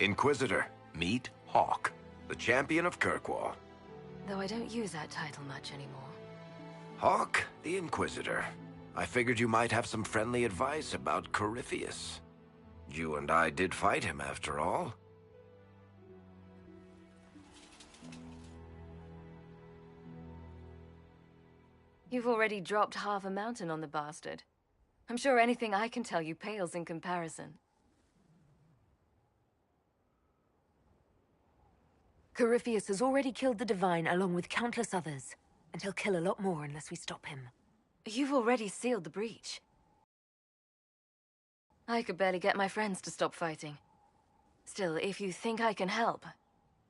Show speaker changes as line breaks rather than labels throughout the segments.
Inquisitor, meet Hawk, the champion of Kirkwall.
Though I don't use that title much anymore.
Hawk, the Inquisitor. I figured you might have some friendly advice about Corypheus. You and I did fight him, after all.
You've already dropped half a mountain on the bastard. I'm sure anything I can tell you pales in comparison.
Corypheus has already killed the Divine along with countless others, and he'll kill a lot more unless we stop him.
You've already sealed the breach. I could barely get my friends to stop fighting. Still, if you think I can help...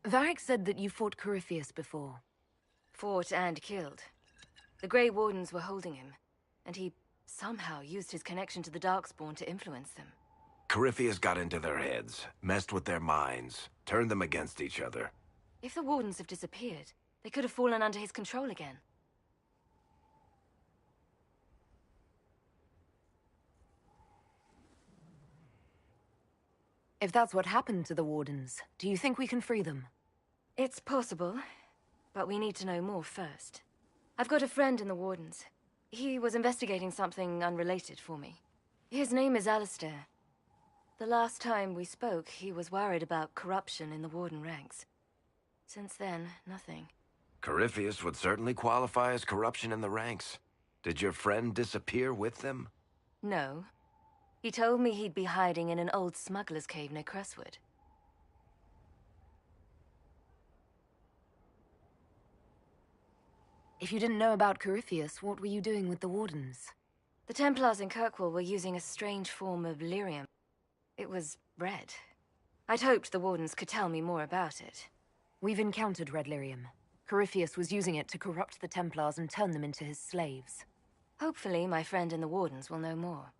Varric said that you fought Corypheus before.
Fought and killed. The Grey Wardens were holding him, and he somehow used his connection to the Darkspawn to influence them.
Corypheus got into their heads, messed with their minds, turned them against each other.
If the Wardens have disappeared, they could have fallen under his control again.
If that's what happened to the Wardens, do you think we can free them?
It's possible, but we need to know more first. I've got a friend in the Wardens. He was investigating something unrelated for me. His name is Alistair. The last time we spoke, he was worried about corruption in the Warden ranks. Since then, nothing.
Corypheus would certainly qualify as corruption in the ranks. Did your friend disappear with them?
No. He told me he'd be hiding in an old smuggler's cave near Crestwood.
If you didn't know about Corypheus, what were you doing with the Wardens?
The Templars in Kirkwall were using a strange form of lyrium. It was red. I'd hoped the Wardens could tell me more about it.
We've encountered red lyrium. Corypheus was using it to corrupt the Templars and turn them into his slaves.
Hopefully, my friend in the Wardens will know more.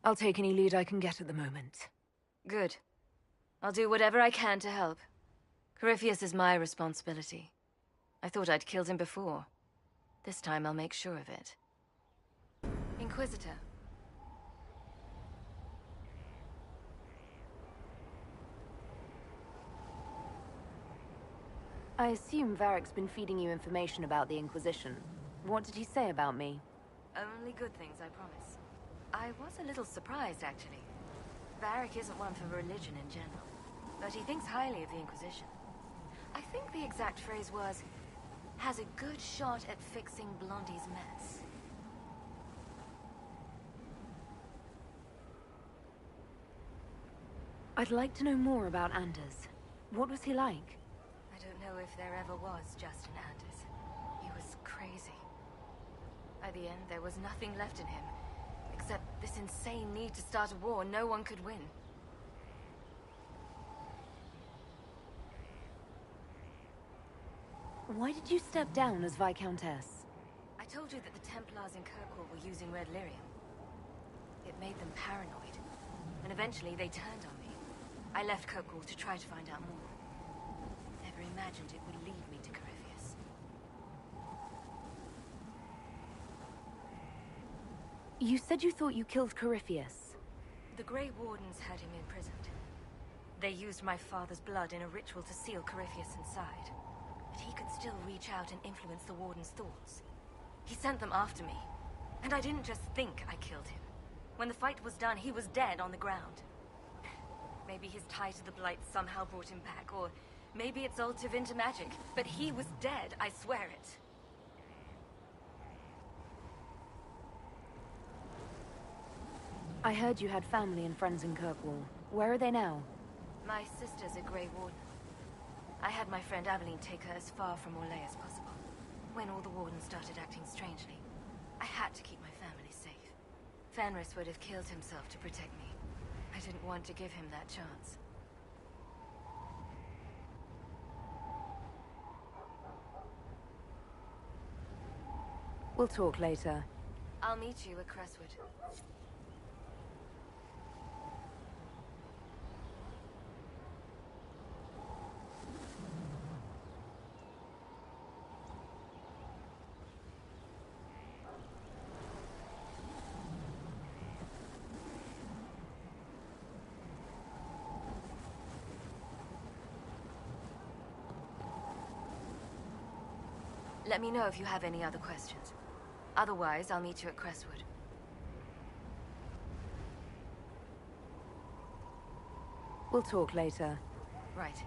I'll take any lead I can get at the moment.
Good. I'll do whatever I can to help. Corypheus is my responsibility. I thought I'd killed him before. This time I'll make sure of it. Inquisitor.
I assume Varric's been feeding you information about the Inquisition. What did he say about me?
Only good things, I promise. I was a little surprised, actually. Varric isn't one for religion in general, but he thinks highly of the Inquisition. I think the exact phrase was, has a good shot at fixing Blondie's mess.
I'd like to know more about Anders. What was he like?
I don't know if there ever was Justin Anders. He was crazy. By the end, there was nothing left in him, except this insane need to start a war no one could win.
Why did you step down as Viscountess?
I told you that the Templars in Kirkwall were using red lyrium. It made them paranoid, and eventually they turned on me. I left Kirkwall to try to find out more. Never imagined it would lead me to Corypheus.
You said you thought you killed Corypheus.
The Grey Wardens had him imprisoned. They used my father's blood in a ritual to seal Corypheus inside. But he could still reach out and influence the Warden's thoughts. He sent them after me. And I didn't just think I killed him. When the fight was done, he was dead on the ground. Maybe his tie to the Blight somehow brought him back, or maybe it's all Tevinter magic. But he was dead, I swear it.
I heard you had family and friends in Kirkwall. Where are they now?
My sister's a Grey Warden. I had my friend Aveline take her as far from Orlais as possible. When all the Wardens started acting strangely, I had to keep my family safe. Fenris would have killed himself to protect me. I didn't want to give him that chance.
We'll talk later.
I'll meet you at Crestwood. Let me know if you have any other questions. Otherwise, I'll meet you at Crestwood.
We'll talk later.
Right.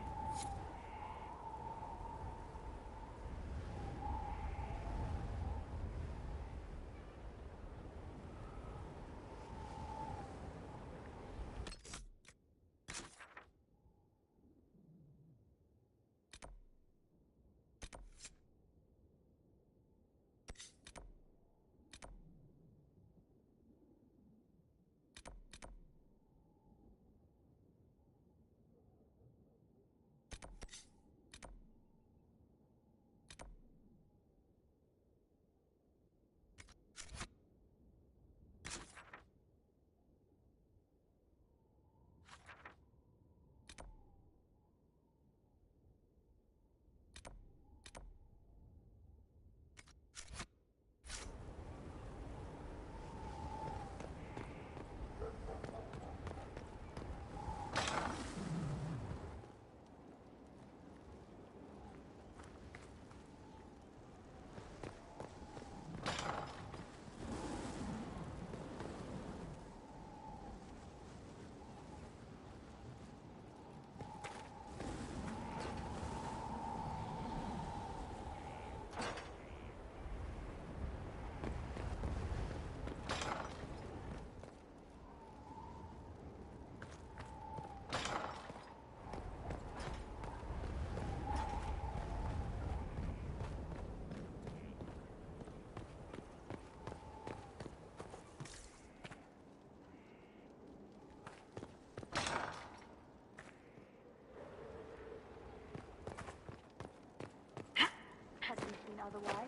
Hasn't been otherwise.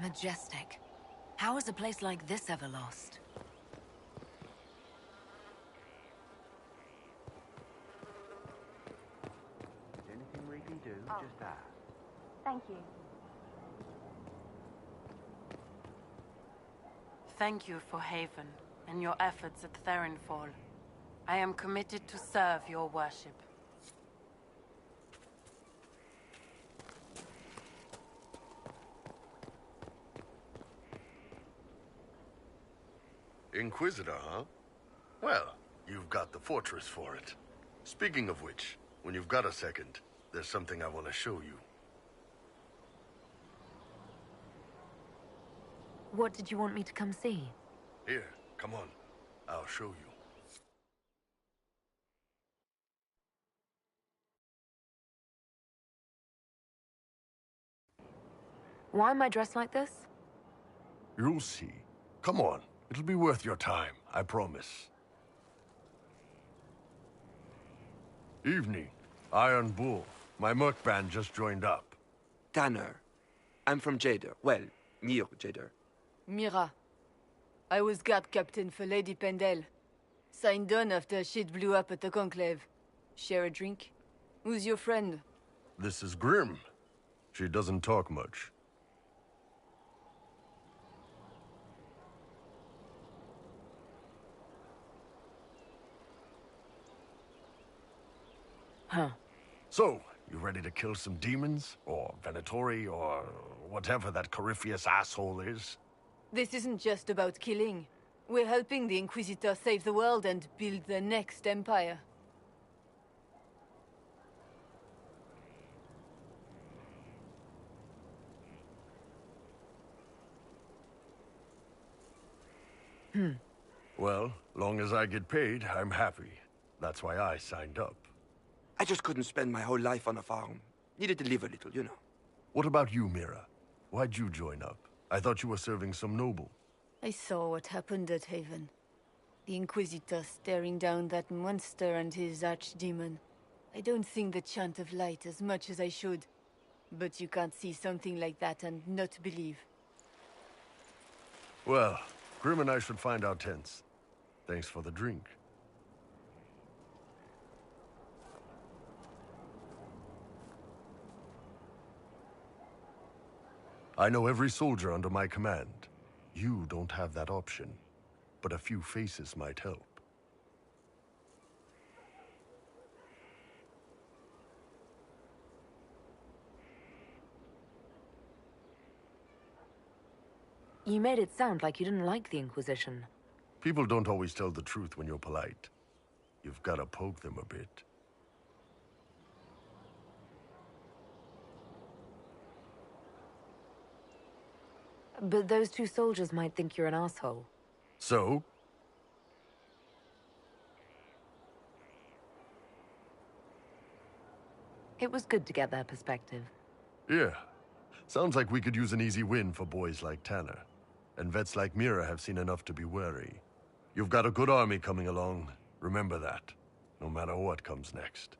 Majestic. How is a place like this ever lost?
Anything we can do, just ask.
Thank you.
Thank you for Haven and your efforts at Therenfall. I am committed to serve your worship.
Inquisitor, huh? Well, you've got the fortress for it. Speaking of which, when you've got a second, there's something I want to show you.
What did you want me to come see?
Here, come on. I'll show you.
Why am I dressed like this?
You'll see. Come on. It'll be worth your time, I promise. Evening. Iron Bull. My merc band just joined up.
Tanner. I'm from Jader. Well, near Jader.
Mira. I was guard captain for Lady Pendel. Signed on after shit blew up at the Conclave. Share a drink? Who's your friend?
This is Grim. She doesn't talk much.
Huh.
So, you ready to kill some demons? Or Venatori, or whatever that Corypheus asshole is?
This isn't just about killing. We're helping the Inquisitor save the world and build the next empire.
Well, long as I get paid, I'm happy. That's why I signed up.
I just couldn't spend my whole life on a farm. Needed to live a little, you know.
What about you, Mira? Why'd you join up? I thought you were serving some noble.
I saw what happened at Haven. The Inquisitor staring down that monster and his archdemon. I don't think the chant of light as much as I should. But you can't see something like that and not believe.
Well, Grim and I should find our tents. Thanks for the drink. I know every soldier under my command. You don't have that option, but a few faces might help.
You made it sound like you didn't like the Inquisition.
People don't always tell the truth when you're polite. You've got to poke them a bit.
But those two soldiers might think you're an asshole.
So?
It was good to get their perspective.
Yeah. Sounds like we could use an easy win for boys like Tanner. And vets like Mira have seen enough to be wary. You've got a good army coming along. Remember that, no matter what comes next.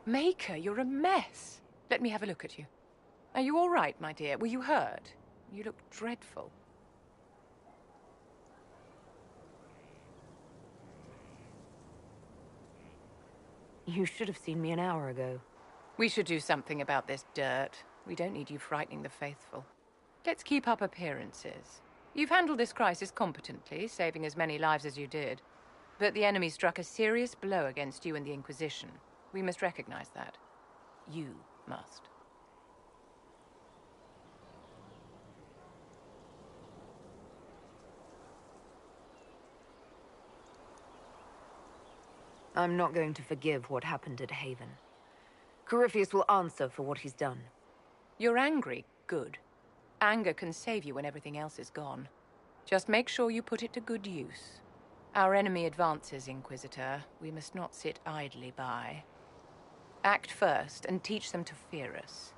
Maker, you're a mess. Let me have a look at you. Are you all right, my dear? Were you hurt? You look dreadful.
You should have seen me an hour ago.
We should do something about this dirt. We don't need you frightening the faithful. Let's keep up appearances. You've handled this crisis competently, saving as many lives as you did. But the enemy struck a serious blow against you and the Inquisition. We must recognize that. You must.
I'm not going to forgive what happened at Haven. Corypheus will answer for what he's done.
You're angry? Good. Anger can save you when everything else is gone. Just make sure you put it to good use. Our enemy advances, Inquisitor. We must not sit idly by. Act first, and teach them to fear us.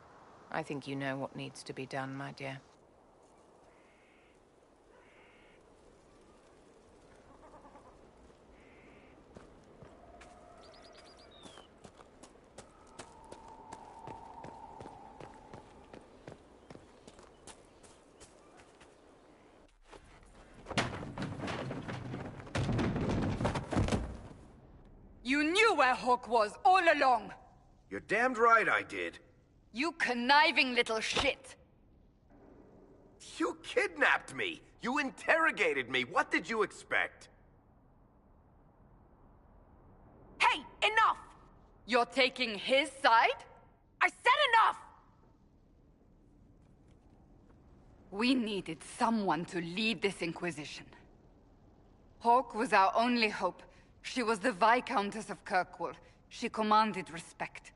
I think you know what needs to be done, my dear.
You knew where Hawk was all along!
You're damned right I did.
You conniving little shit!
You kidnapped me! You interrogated me! What did you expect?
Hey, enough! You're taking his side? I said enough! We needed someone to lead this Inquisition. Hawk was our only hope. She was the Viscountess of Kirkwall. She commanded respect.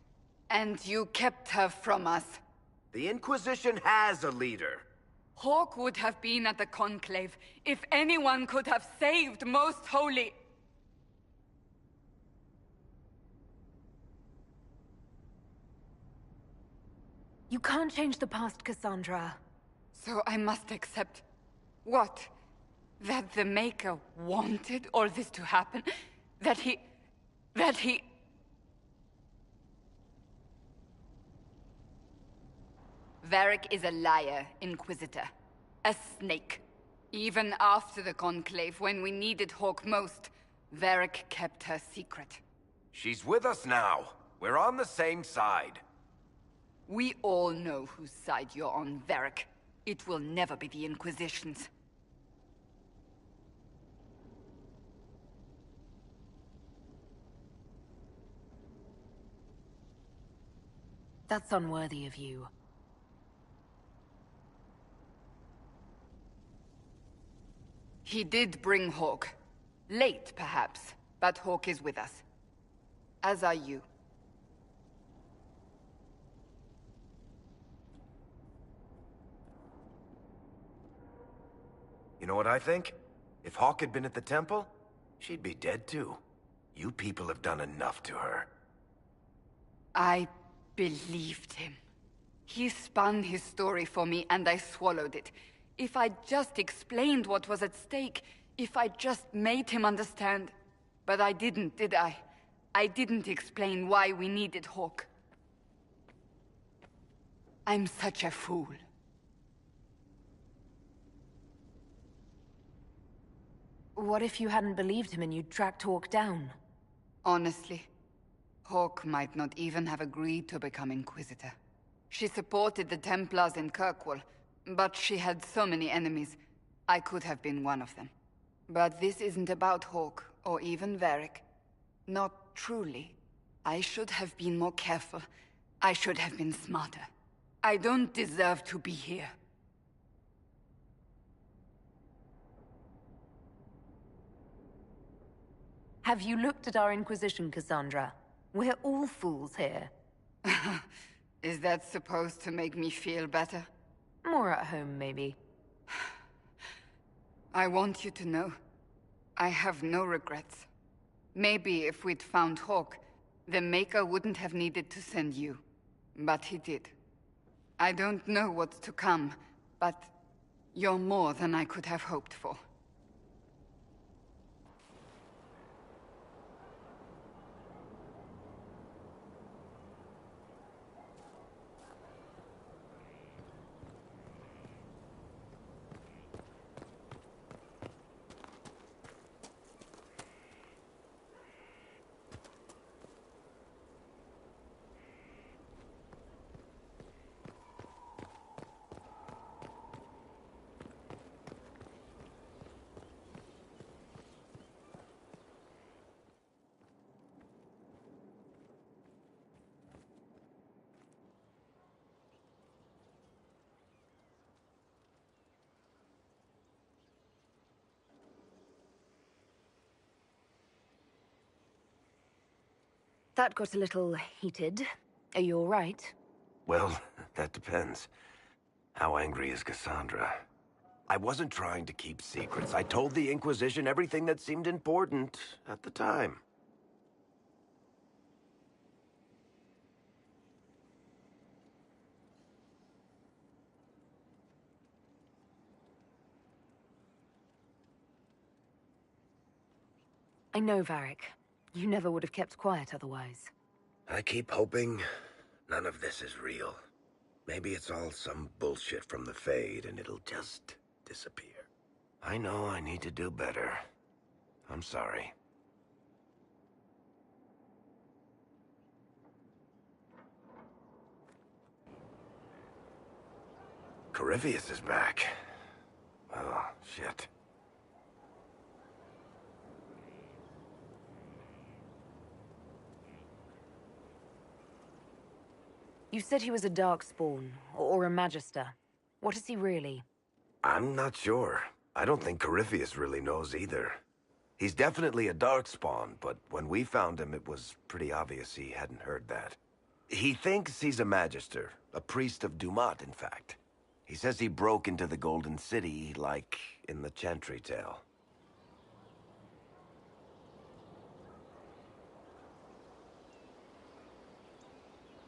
And you kept her from us.
The Inquisition has a leader.
Hawk would have been at the Conclave if anyone could have saved Most Holy.
You can't change the past, Cassandra.
So I must accept... what? That the Maker wanted all this to happen? That he... Varric is a liar, Inquisitor. A snake. Even after the Conclave, when we needed Hawk most, Varric kept her secret.
She's with us now. We're on the same side.
We all know whose side you're on, Varric. It will never be the Inquisition's.
That's unworthy of you.
He did bring Hawk. Late, perhaps, but Hawk is with us. As are you.
You know what I think? If Hawk had been at the temple, she'd be dead too. You people have done enough to her.
I believed him. He spun his story for me and I swallowed it. If I just explained what was at stake, if I just made him understand. But I didn't, did I? I didn't explain why we needed Hawk. I'm such a fool.
What if you hadn't believed him and you'd tracked Hawk down?
Honestly, Hawk might not even have agreed to become Inquisitor. She supported the Templars in Kirkwall, but she had so many enemies. I could have been one of them. But this isn't about Hawk, or even Varric. Not truly. I should have been more careful. I should have been smarter. I don't deserve to be here.
Have you looked at our Inquisition, Cassandra? We're all fools here.
Is that supposed to make me feel better?
More at home, maybe.
I want you to know, I have no regrets. Maybe if we'd found Hawk, the Maker wouldn't have needed to send you. But he did. I don't know what's to come, but you're more than I could have hoped for.
That got a little heated. Are you all right?
Well, that depends. How angry is Cassandra? I wasn't trying to keep secrets. I told the Inquisition everything that seemed important at the time.
I know, Varric. You never would have kept quiet otherwise.
I keep hoping none of this is real. Maybe it's all some bullshit from the Fade and it'll just disappear. I know I need to do better. I'm sorry. Corypheus is back. Oh, shit.
You said he was a Darkspawn, or a Magister. What is he really?
I'm not sure. I don't think Corypheus really knows either. He's definitely a Darkspawn, but when we found him, it was pretty obvious he hadn't heard that. He thinks he's a Magister, a priest of Dumat, in fact. He says he broke into the Golden City, like in the Chantry tale.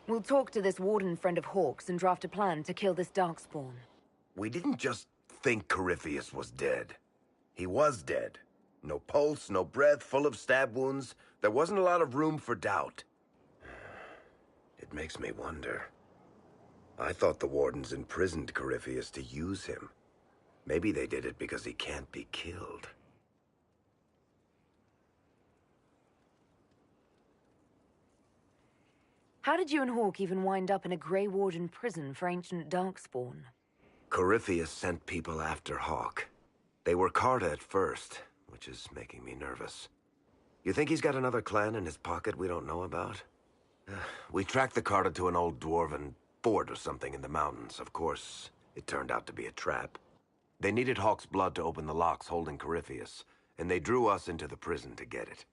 We'll talk to this Warden friend of Hawk's and draft a plan to kill this Darkspawn.
We didn't just think Corypheus was dead. He was dead. No pulse, no breath, full of stab wounds. There wasn't a lot of room for doubt. It makes me wonder. I thought the Wardens imprisoned Corypheus to use him. Maybe they did it because he can't be killed.
How did you and Hawk even wind up in a Grey Warden prison for ancient Darkspawn?
Corypheus sent people after Hawk. They were Carta at first, which is making me nervous. You think he's got another clan in his pocket we don't know about? We tracked the Carta to an old dwarven fort or something in the mountains. Of course, it turned out to be a trap. They needed Hawk's blood to open the locks holding Corypheus, and they drew us into the prison to get it.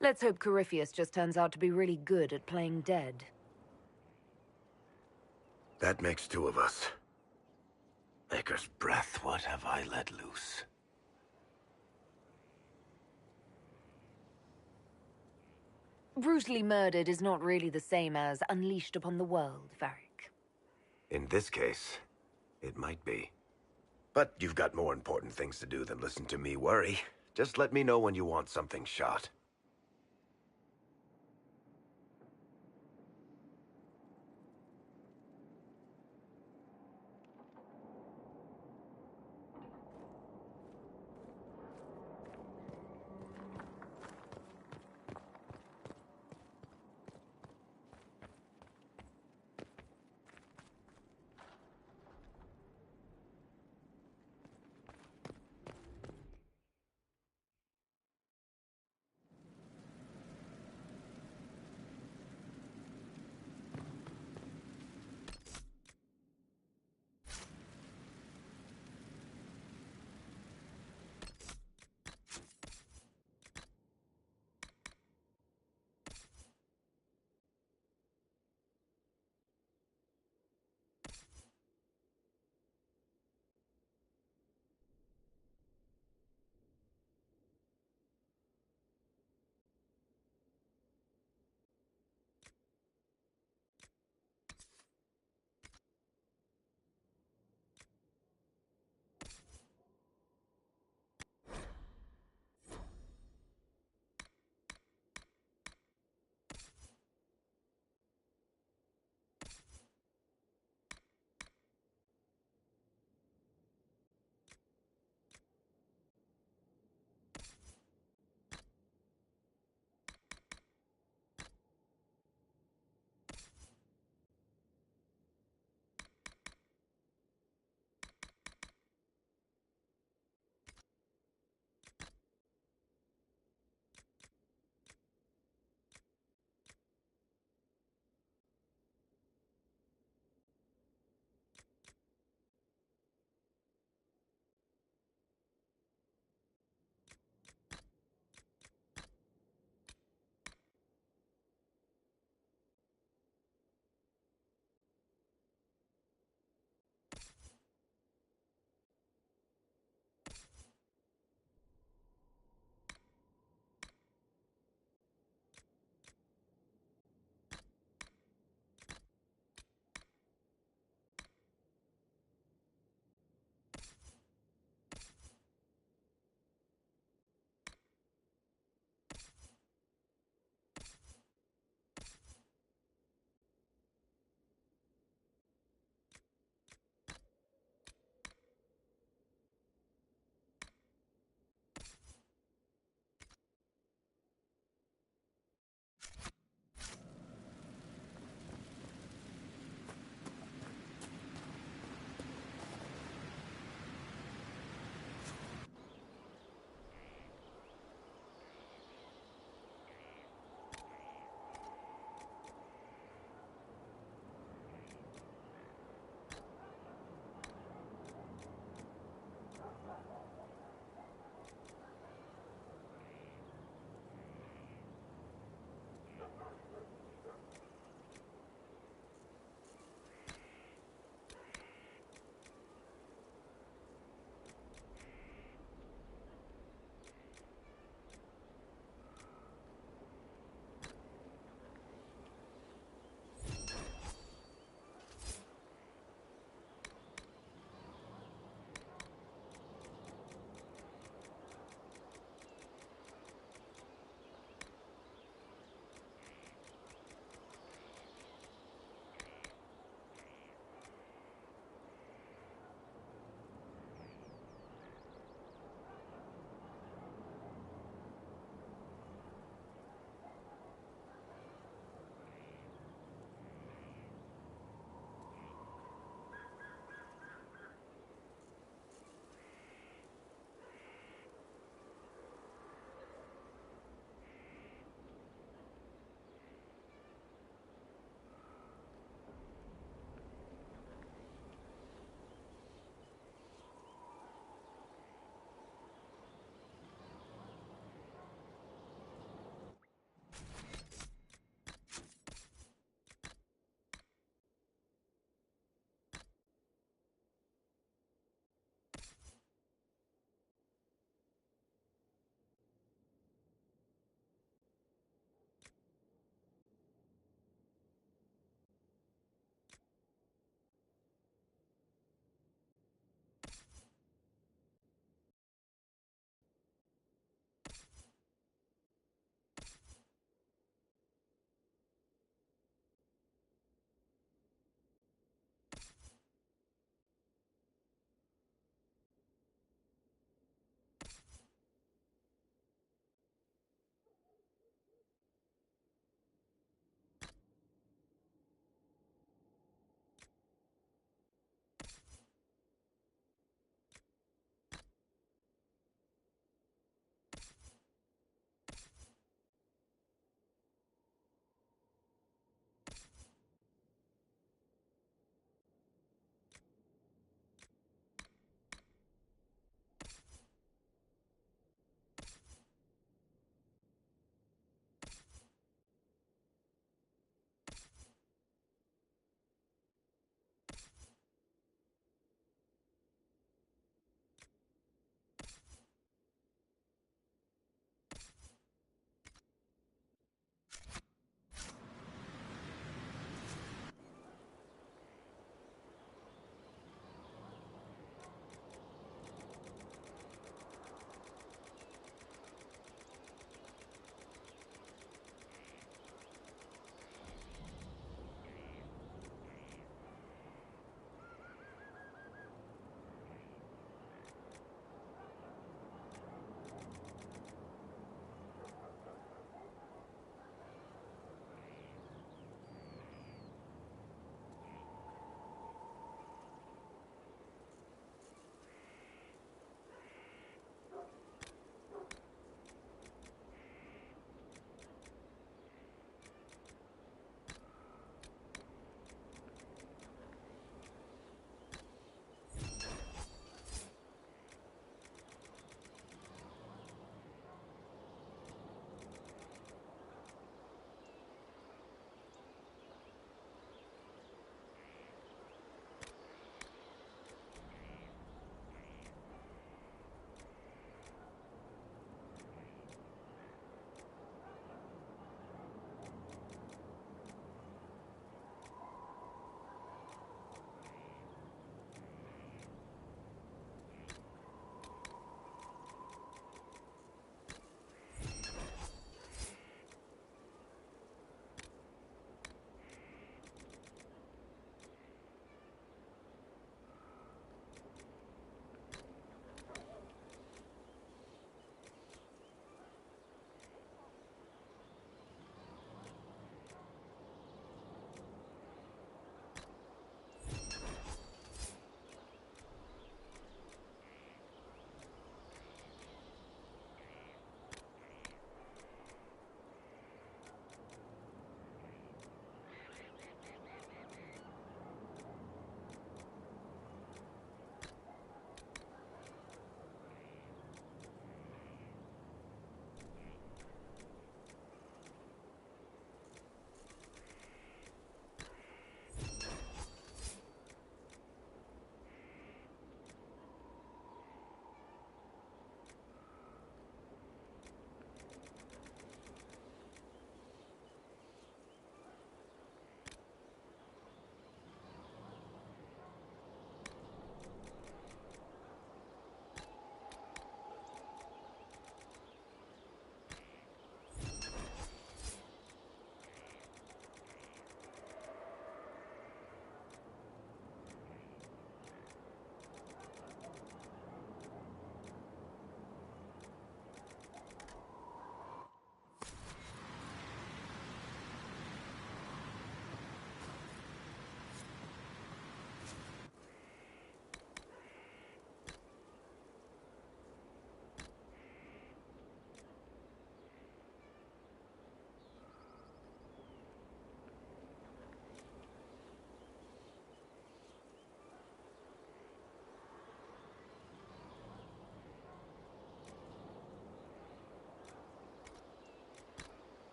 Let's hope Corypheus just turns out to be really good at playing dead.
That makes two of us. Maker's breath, what have I let loose?
Brutally murdered is not really the same as unleashed upon the world, Varric.
In this case, it might be. But you've got more important things to do than listen to me worry. Just let me know when you want something shot.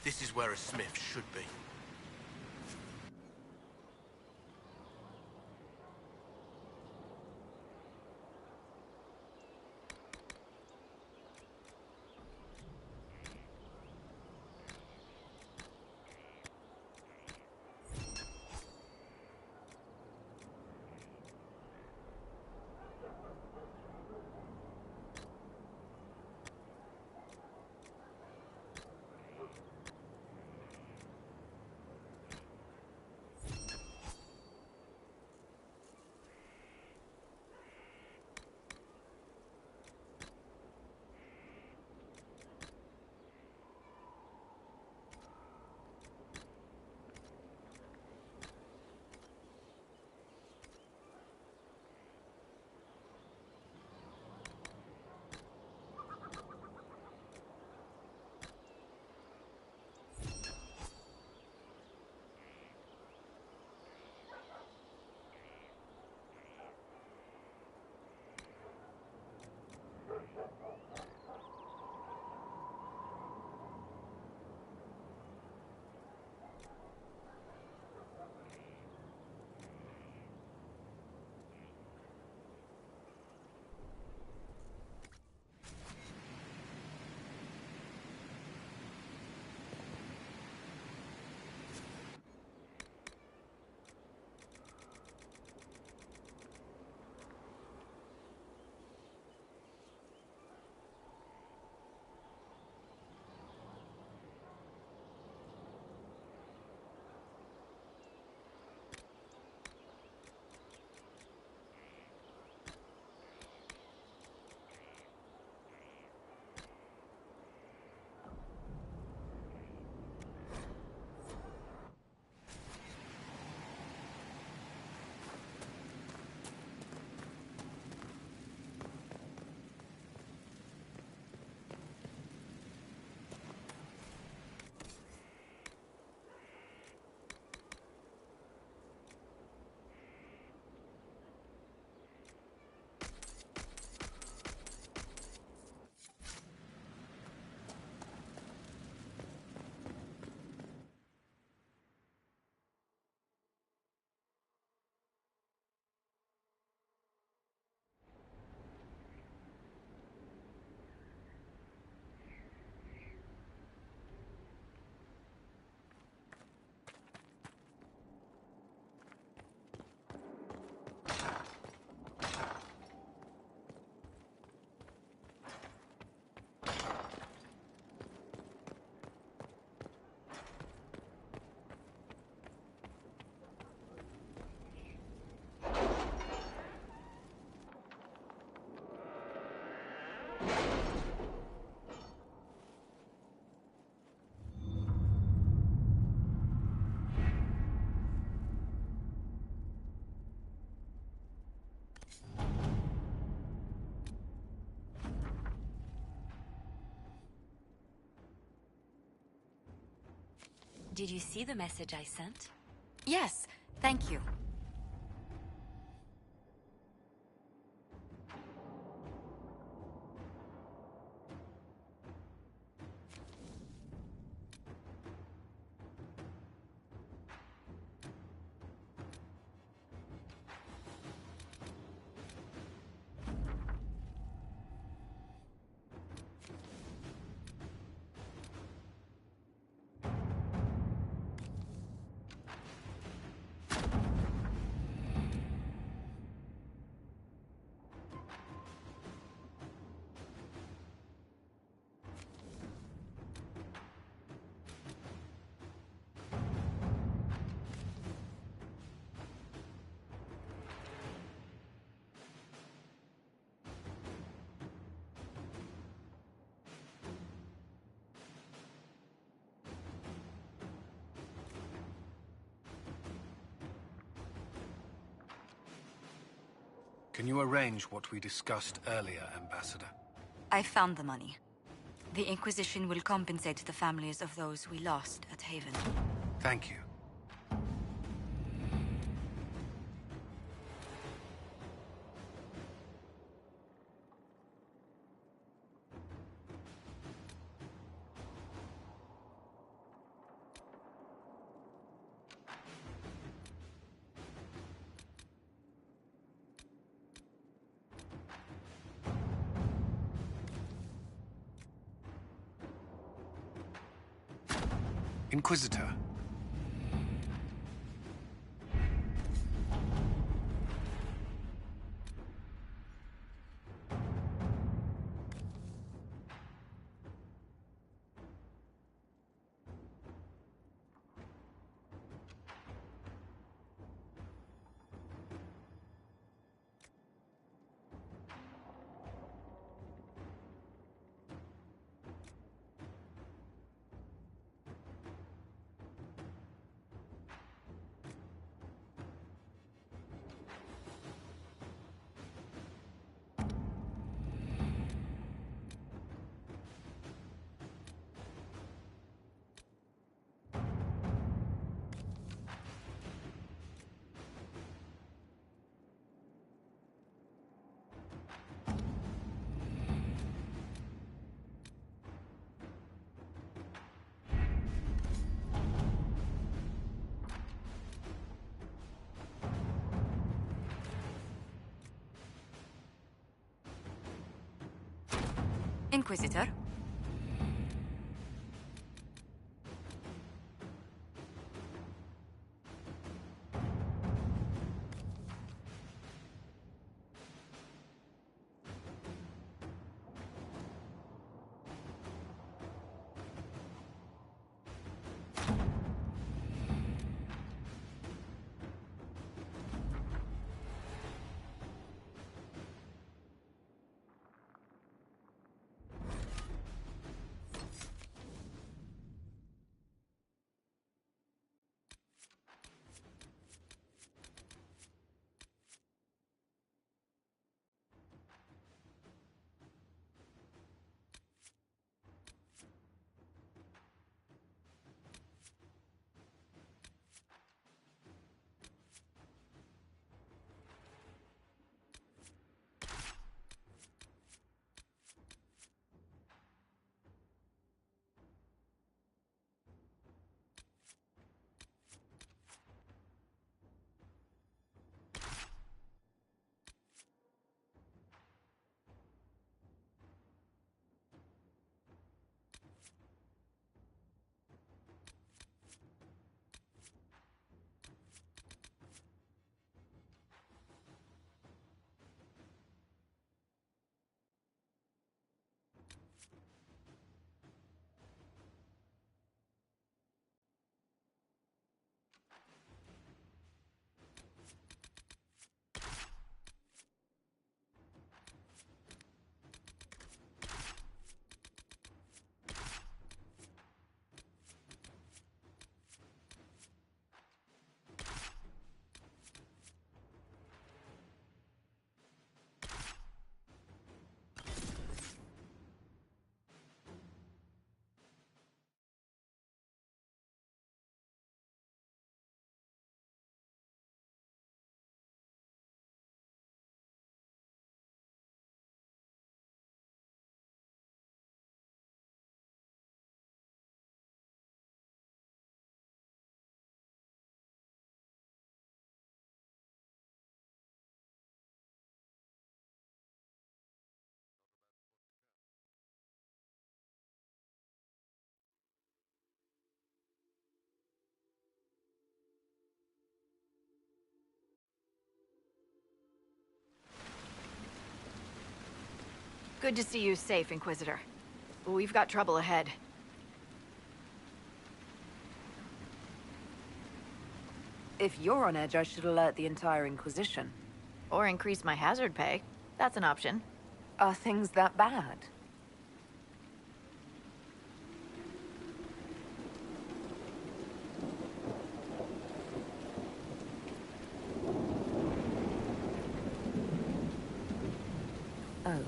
This is where a smith should be.
Did you see the message I sent?
Yes, thank you.
Can you arrange what we discussed earlier, Ambassador?
I found the money. The Inquisition will compensate the families of those we lost at Haven.
Thank you. Inquisitor.
Inquisitor?
Good to see you safe, Inquisitor. We've got trouble ahead.
If you're on edge, I should alert the entire Inquisition.
Or increase my hazard pay. That's an option.
Are things that bad? Oh.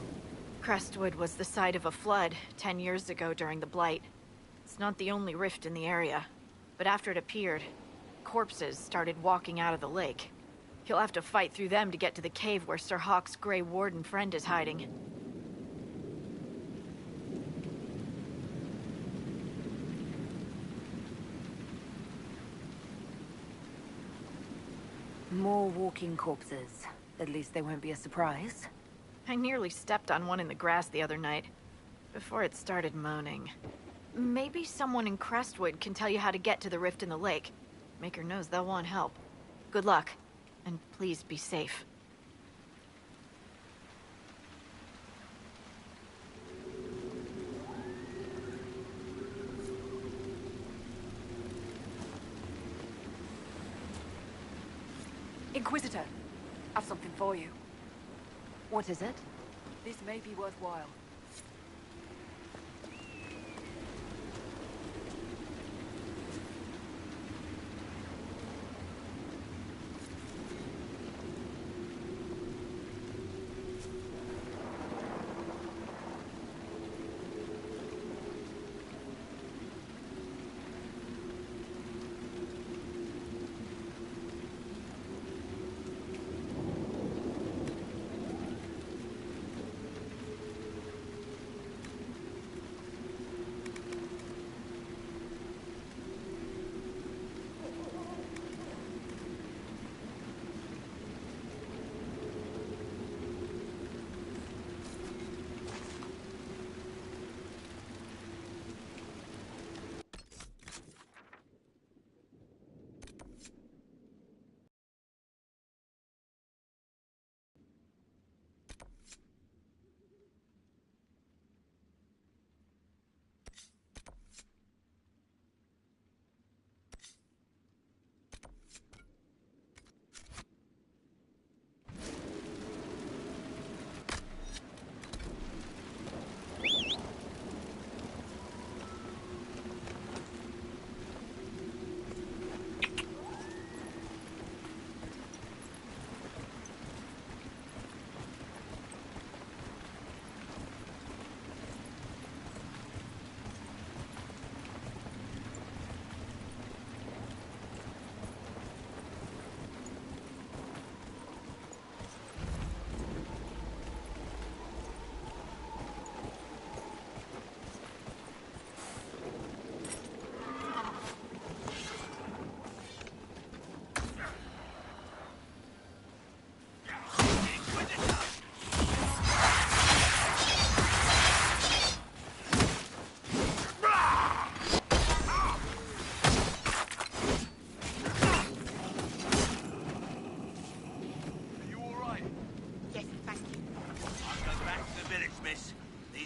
Crestwood was the site of a flood 10 years ago during the Blight. It's not the only rift in the area, but after it appeared, corpses started walking out of the lake. You'll have to fight through them to get to the cave where Sir Hawke's Grey Warden friend is hiding.
More walking corpses. At least they won't be a surprise.
I nearly stepped on one in the grass the other night, before it started moaning. Maybe someone in Crestwood can tell you how to get to the rift in the lake. Maker knows they'll want help. Good luck, and please be safe.
Inquisitor, I've something for you.
What is it?
This may be worthwhile.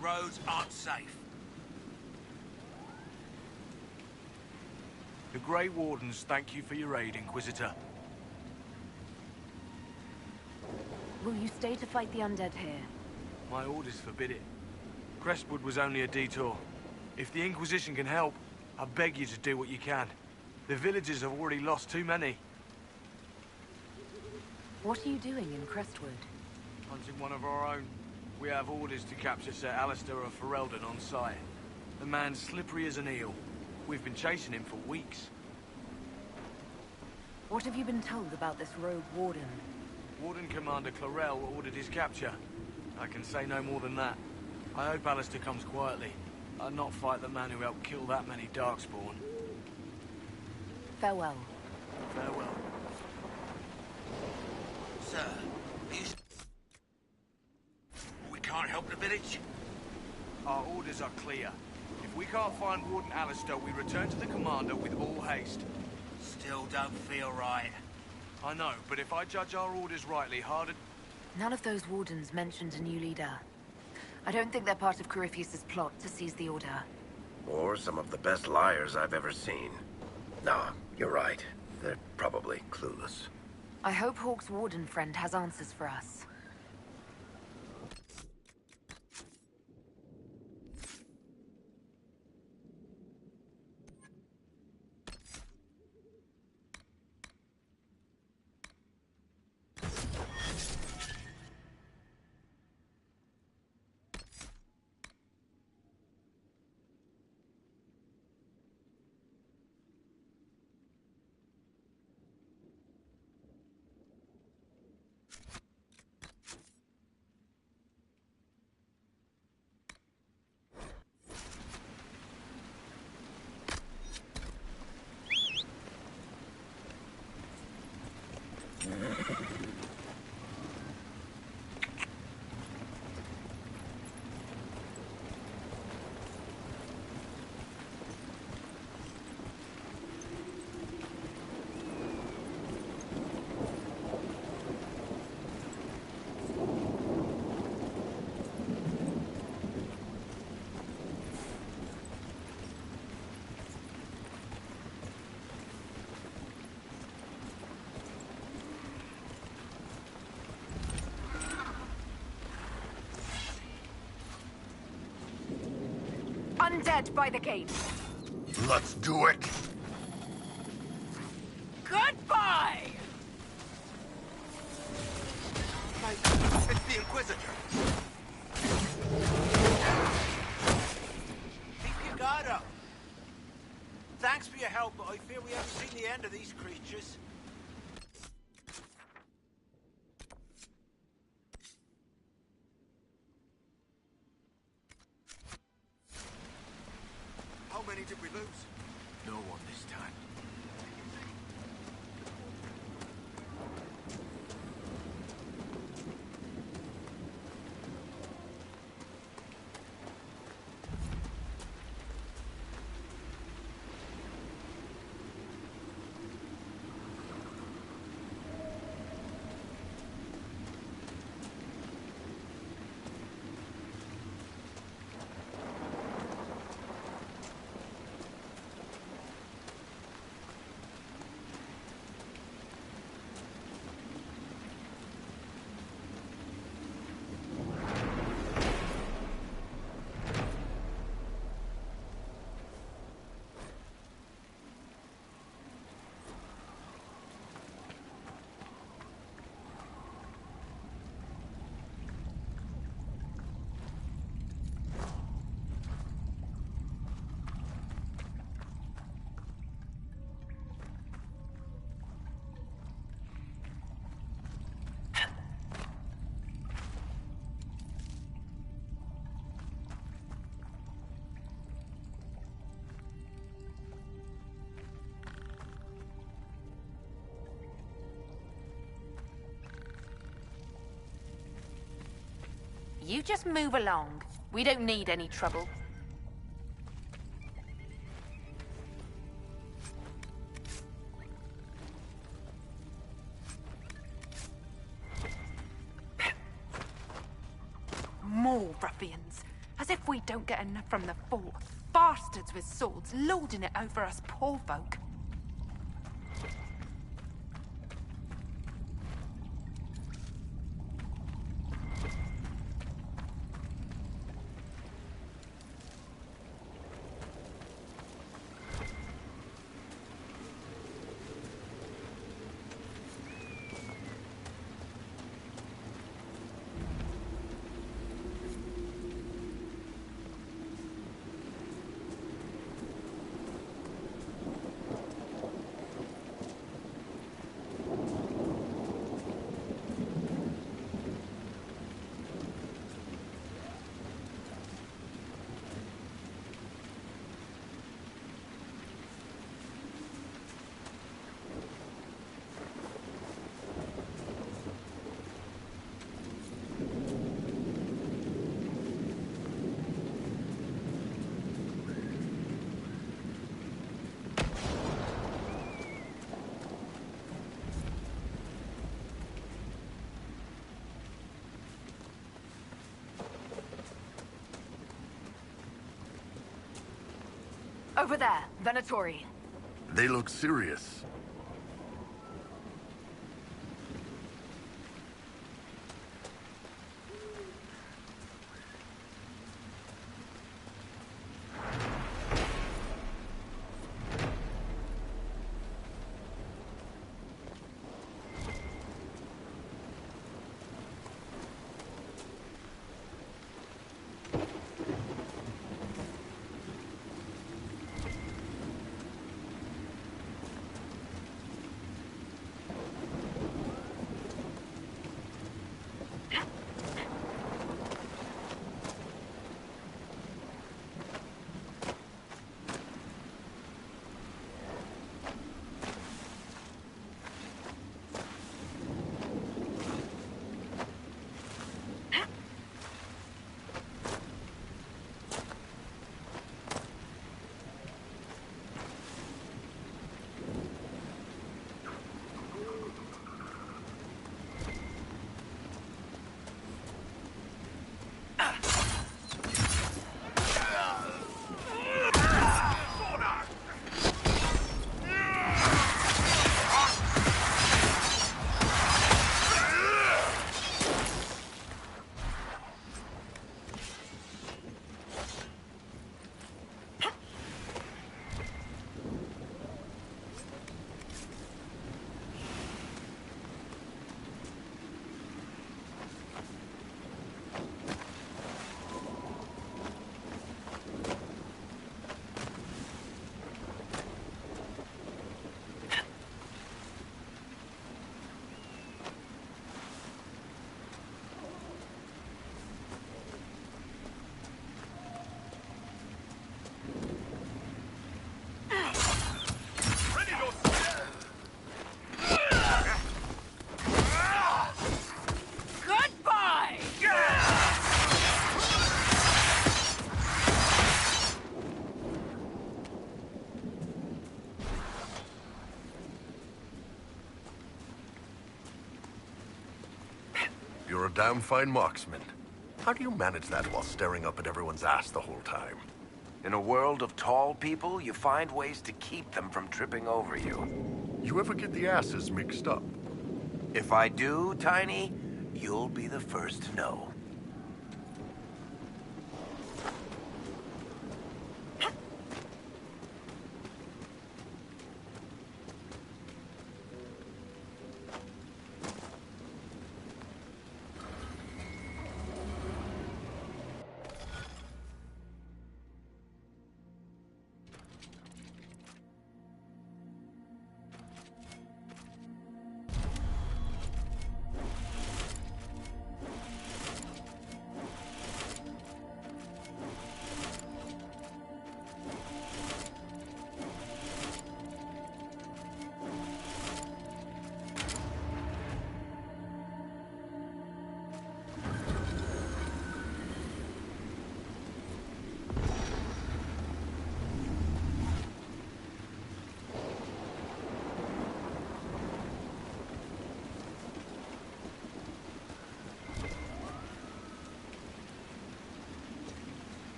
Roads aren't safe.
The Grey Wardens thank you for your aid, Inquisitor.
Will you stay to fight the undead here?
My orders forbid it. Crestwood was only a detour. If the Inquisition can help, I beg you to do what you can. The villagers have already lost too many.
What are you doing in Crestwood?
Hunting one of our own. We have orders to capture Sir Alistair of Ferelden on sight. The man's slippery as an eel. We've been chasing him for weeks.
What have you been told about this rogue warden?
Warden Commander Clarel ordered his capture. I can say no more than that. I hope Alistair comes quietly. I'd not fight the man who helped kill that many Darkspawn.
Farewell.
Farewell.
Sir, we can't help the village?
Our orders are clear. If we can't find Warden Alistair, we return to the Commander with all haste.
Still don't feel right.
I know, but if I judge our orders rightly, harder...
None of those wardens mentioned a new leader. I don't think they're part of Corypheus's plot to seize the Order.
Or some of the best liars I've ever seen. Nah, you're right. They're probably clueless.
I hope Hawke's warden friend has answers for us. undead by the gate.
Let's do it!
Goodbye!
It's the Inquisitor. Keep your guard up. Thanks for your help, but I fear we haven't seen the end of these creatures. How many did we lose? No one this time.
You just move along. We don't need any trouble. More ruffians. As if we don't get enough from the fort. Bastards with swords, lording it over us poor folk. Over there, Venatori.
They look serious. a damn fine marksman. How do you manage that while staring up at everyone's ass the whole time?
In a world of tall people, you find ways to keep them from tripping over you.
You ever get the asses mixed up?
If I do, Tiny, you'll be the first to know.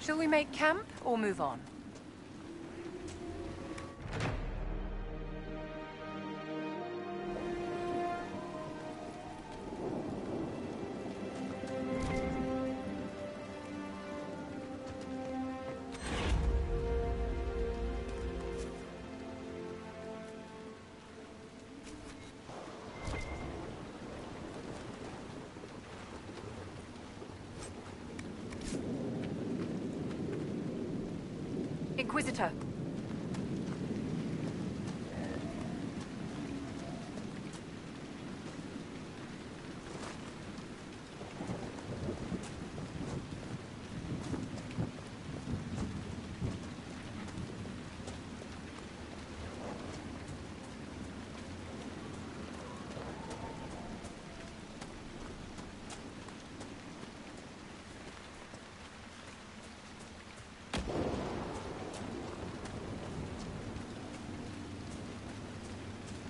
Shall we make camp or move on? Inquisitor.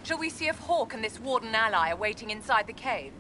Shall we see if Hawk and this Warden ally are waiting inside the cave?